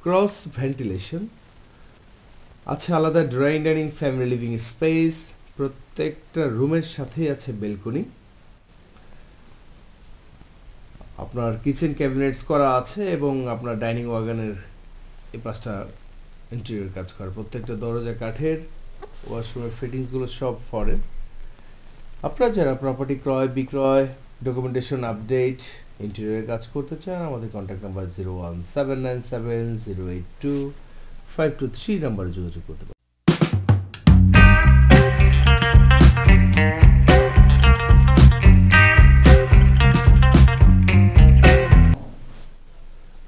Cross ventilation আছে, আলাদা drawing dining family living space, প্রত্যেকটা রুমের সাথেই আছে বেলকনি। আপনার কিচেন ক্যাবিনেটস করা আছে এবং আপনার ডাইনিং ওয়াগনের এই পাঁচটা ইন্টেরিয়র কাজ করা, প্রত্যেকটা দরজা কাঠের, ওয়াশরুমের ফিটিংসগুলো সব ফরেন। আপনারা যারা প্রপার্টি ক্রয় বিক্রয়, ডকুমেন্টেশন আপডেট, ইন্টেরিয়র কাজ করতে চান, আমাদের কন্ট্যাক্ট নাম্বার 01797082523 নাম্বারে যোগাযোগ করতে পারেন।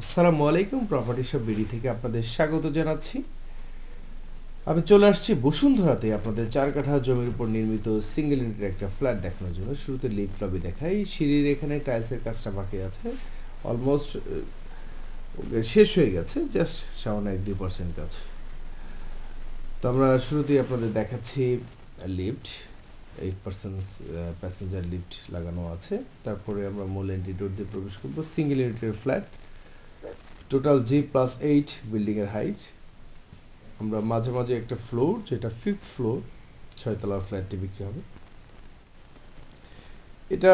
আসসালামু আলাইকুম, প্রপার্টি শপ বিডি থেকে আপনাদের স্বাগত জানাচ্ছি। আমি চলে আসছি বসুন্ধরাতে আপনাদের 4 কাঠা জমির উপর নির্মিত সিঙ্গেল ইউনিটের একটা ফ্ল্যাট দেখানোর জন্য। শুরুতে লিফট লবি দেখাই, সিঁড়ির এখানে টাইলসের কাজটা বাকি আছে, অলমোস্ট শেষ হয়ে গেছে, জাস্ট সামান্য 1-2% কাজ। তো আমরা শুরুতেই আপনাদের দেখাচ্ছি লিফট, 8% প্যাসেঞ্জার লিফট লাগানো আছে। তারপরে আমরা মূল এন্ট্রি ডোর দিয়ে প্রবেশ করবো। সিঙ্গেল ইউনিটের ফ্ল্যাট, টোটাল G+8 বিল্ডিং এর হাইট। আমরা মাঝে মাঝে একটা ফ্লোর, যেটা 5th ফ্লোর, 6 তলার ফ্ল্যাটটি বিক্রি হবে। এটা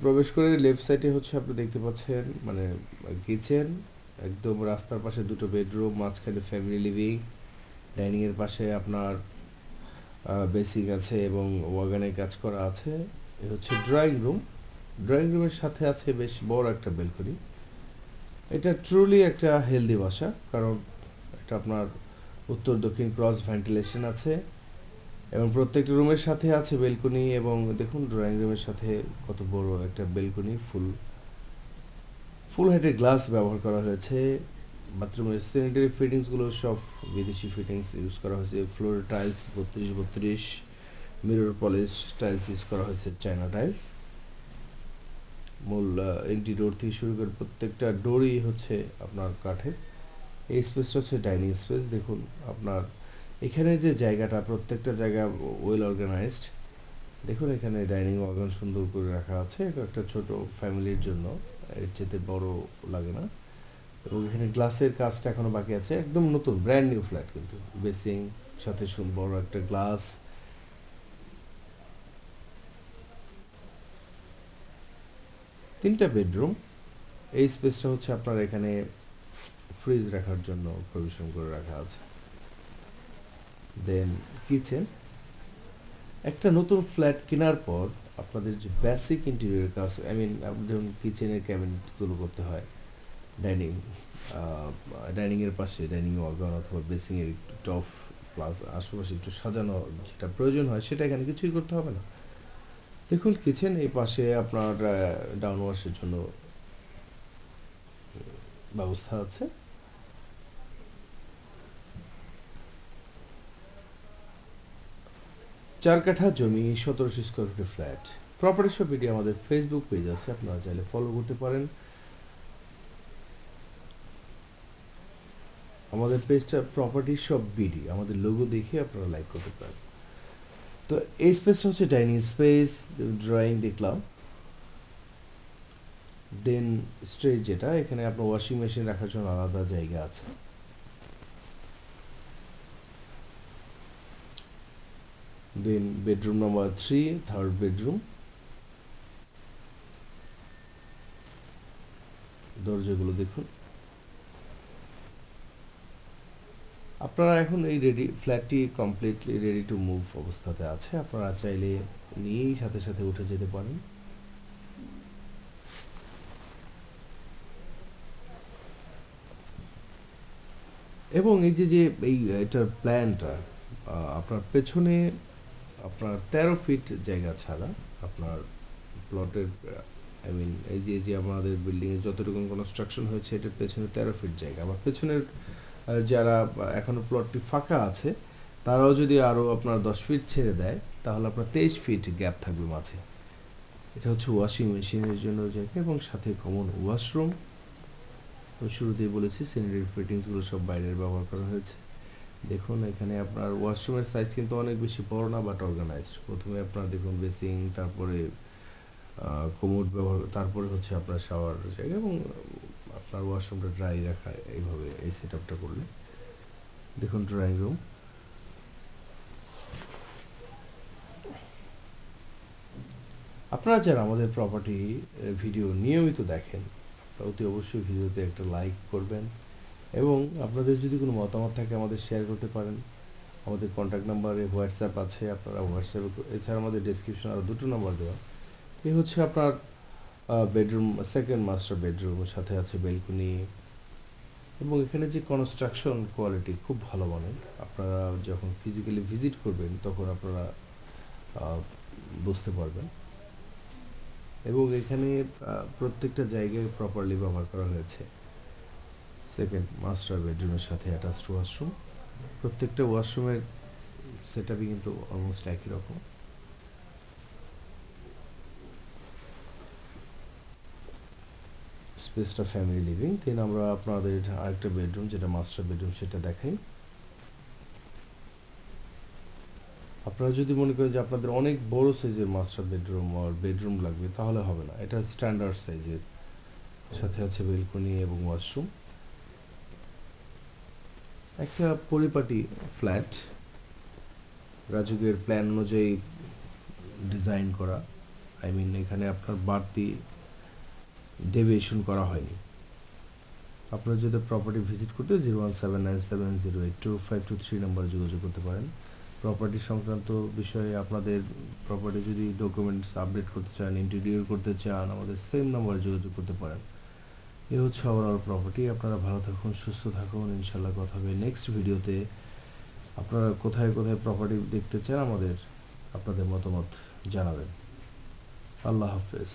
প্রবেশ করে লেফট সাইডে হচ্ছে আপনি দেখতে পাচ্ছেন মানে কিচেন, একদম রাস্তার পাশে 2টো বেডরুম, মাঝখানে ফ্যামিলি লিভিং, ডাইনিং এর পাশে আপনার বেসিং আছে এবং ওয়াগানের কাজ করা আছে। এ হচ্ছে ড্রয়িং রুম, ড্রয়িং রুমের সাথে আছে বেশ বড় একটা বেলকনি। এটা ট্রুলি একটা হেলদি বাসা, কারণ এটা আপনার উত্তর দক্ষিণ ক্রস ভেন্টিলেশন আছে এবং প্রত্যেকটা রুমের সাথে আছে বেলকনি। এবং দেখুন ড্রয়িং রুমের সাথে কত বড় একটা বেলকনি, ফুল হাইটের গ্লাস ব্যবহার করা হয়েছে। বাথরুমের স্যানিটারি ফিটিংসগুলো সব বিদেশি ফিটিংস ইউজ করা হয়েছে। Floor tiles 32-32, mirror polish tiles use করা হয়েছে, চায়না টাইলস। মূল এন্ট্রি ডোর থেকে শুরু করে প্রত্যেকটা ডোরই হচ্ছে আপনার কাঠের। এই স্পেসটা হচ্ছে ডাইনিং স্পেস। দেখুন আপনার এখানে যে জায়গাটা, প্রত্যেকটা জায়গা ওয়েল অর্গানাইজড। দেখুন এখানে ডাইনিং ওয়াগন সুন্দর করে রাখা আছে, এটা একটা ছোট ফ্যামিলির জন্য, এর চেয়ে বড় লাগে না। এবং এখানে গ্লাসের কাজটা এখনো বাকি আছে, একদম নতুন ব্র্যান্ড নিউ ফ্ল্যাট, কিন্তু বেসিং সাথে বড় একটা গ্লাস। তিনটা বেডরুম। এই স্পেসটা হচ্ছে আপনার এখানে ফ্রিজ রাখার জন্য প্রভিশন করে রাখা আছে। দেন কিচেন। একটা নতুন ফ্ল্যাট কেনার পর আপনাদের যে বেসিক ইন্টেরিয়র কাজ, যেমন কিচেনের ক্যাবিনেটগুলো করতে হয়, ডাইনিংয়ের পাশে ডাইনিং ওয়াগন অথবা বেসিংয়ের একটু টপ প্লাস আশেপাশে একটু সাজানো যেটা প্রয়োজন হয়, সেটা এখানে কিছুই করতে হবে না। দেখুন কিচেন, এই পাশে আপনার ডাউন ওয়াশের জন্য ব্যবস্থা আছে। চার কাঠা জমি, 1700 স্কোয়ার ফিটের ফ্ল্যাট। প্রপার্টি শপ বিডি আমাদের ফেসবুক পেজ আছে, আপনারা চাইলে ফলো করতে পারেন। আমাদের পেজটা প্রপার্টি শপ বিডি, আমাদের লোগো দেখে আপনারা লাইক করতে পারেন। তো এই স্পেসটা হচ্ছে ডাইনিং স্পেস, ড্রয়িং দেখলাম। দেন স্ট্রেজ, যেটা এখানে আপনার ওয়াশিং মেশিন রাখার জন্য আলাদা জায়গা আছে। দেন বেডরুম নাম্বার 3, থার্ড বেডরুম। দরজাগুলো দেখুন। আপনারা এখন এই ফ্ল্যাটটি কমপ্লিটলি রেডি টু মুভ অবস্থাতে আছে, আপনারা চাইলে নিয়েই সাথে সাথে উঠে যেতে পারেন। এবং এই যে এই এটার প্ল্যানটা, আপনার পেছনে আপনার 13 ফিট জায়গা ছাড়া আপনার প্লটের এই যে আমাদের বিল্ডিংয়ে যতটুকু কনস্ট্রাকশন হয়েছে, এটার পেছনে 13 ফিট জায়গা। আবার পেছনের যারা এখনো প্লটটি ফাঁকা আছে, তারাও যদি আরও আপনার 10 ফিট ছেড়ে দেয়, তাহলে আপনার 23 ফিট গ্যাপ থাকবে মাঝে। এটা হচ্ছে ওয়াশিং মেশিনের জন্য জায়গা এবং সাথে কমন ওয়াশরুম। শুরুতেই বলেছি স্যানিটারি ফিটিংসগুলো সব বাইরের ব্যবহার করা হয়েছে। দেখুন এখানে আপনার ওয়াশরুমের সাইজ কিন্তু অনেক বেশি বড় না, বাট অর্গানাইজড। প্রথমে আপনার দেখুন বেসিং, তারপরে কোমোড ব্যবহার, তারপরে হচ্ছে আপনার শাওয়ার জায়গা এবং আপনার ওয়াশরুমটা ড্রাই রাখা, এইভাবে এই সেটআপটা করলে। দেখুন ড্রয়িং রুম। আপনারা যারা আমাদের প্রপার্টি ভিডিও নিয়মিত দেখেন, অতি অবশ্যই ভিডিওতে একটা লাইক করবেন এবং আপনাদের যদি কোনো মতামত থাকে আমাদের শেয়ার করতে পারেন। আমাদের কন্ট্যাক্ট নাম্বারে হোয়াটসঅ্যাপ আছে, আপনারা হোয়াটসঅ্যাপে, এছাড়া আমাদের ডেসক্রিপশন আরও 2টো নাম্বার দেওয়া। এই হচ্ছে আপনার বেডরুম, সেকেন্ড মাস্টার বেডরুম, সাথে আছে বেলকনি এবং এখানে যে কনস্ট্রাকশন কোয়ালিটি খুব ভালো মানের। আপনারা যখন ফিজিক্যালি ভিজিট করবেন তখন আপনারা বুঝতে পারবেন। এবং এখানে প্রত্যেকটা জায়গায় প্রপারলি ব্যবহার করা হয়েছে। সেকেন্ড মাস্টার বেডরুমের সাথে অ্যাটাচড ওয়াশরুম। প্রত্যেকটা ওয়াশরুমের সেটআপই কিন্তু অলমোস্ট একই রকম। স্পেসটা ফ্যামিলি লিভিং। দেন আমরা আপনাদের আরেকটা বেডরুম, যেটা মাস্টার বেডরুম, সেটা দেখাই। আপনারা যদি মনে করেন যে আপনাদের অনেক বড় সাইজের মাস্টার বেডরুম আর বেডরুম লাগবে, তাহলে হবে না। এটা স্ট্যান্ডার্ড সাইজের, সাথে আছে বেলকনি এবং ওয়াশরুম। একটা পরিপাটি ফ্ল্যাট, রাজুকের প্ল্যান অনুযায়ী ডিজাইন করা। এখানে আপনার বাড়তি ডেভিয়েশন করা হয়নি। আপনারা যদি প্রপার্টি ভিজিট করতে 01797082523 নাম্বারে যোগাযোগ করতে পারেন। প্রপার্টি সংক্রান্ত বিষয়ে আপনাদের প্রপার্টি যদি ডকুমেন্টস আপডেট করতে চান, ইন্টেরিয়র করতে চান, আমাদের সেম নাম্বারে যোগাযোগ করতে পারেন। এই হচ্ছে ওভারঅল প্রপার্টি। আপনারা ভালো থাকুন, সুস্থ থাকুন, ইনশাল্লাহ কথা হবে নেক্সট ভিডিওতে। আপনারা কোথায় কোথায় প্রপার্টি দেখতে চান আপনাদের মতামত জানাবেন। আল্লাহ হাফেজ।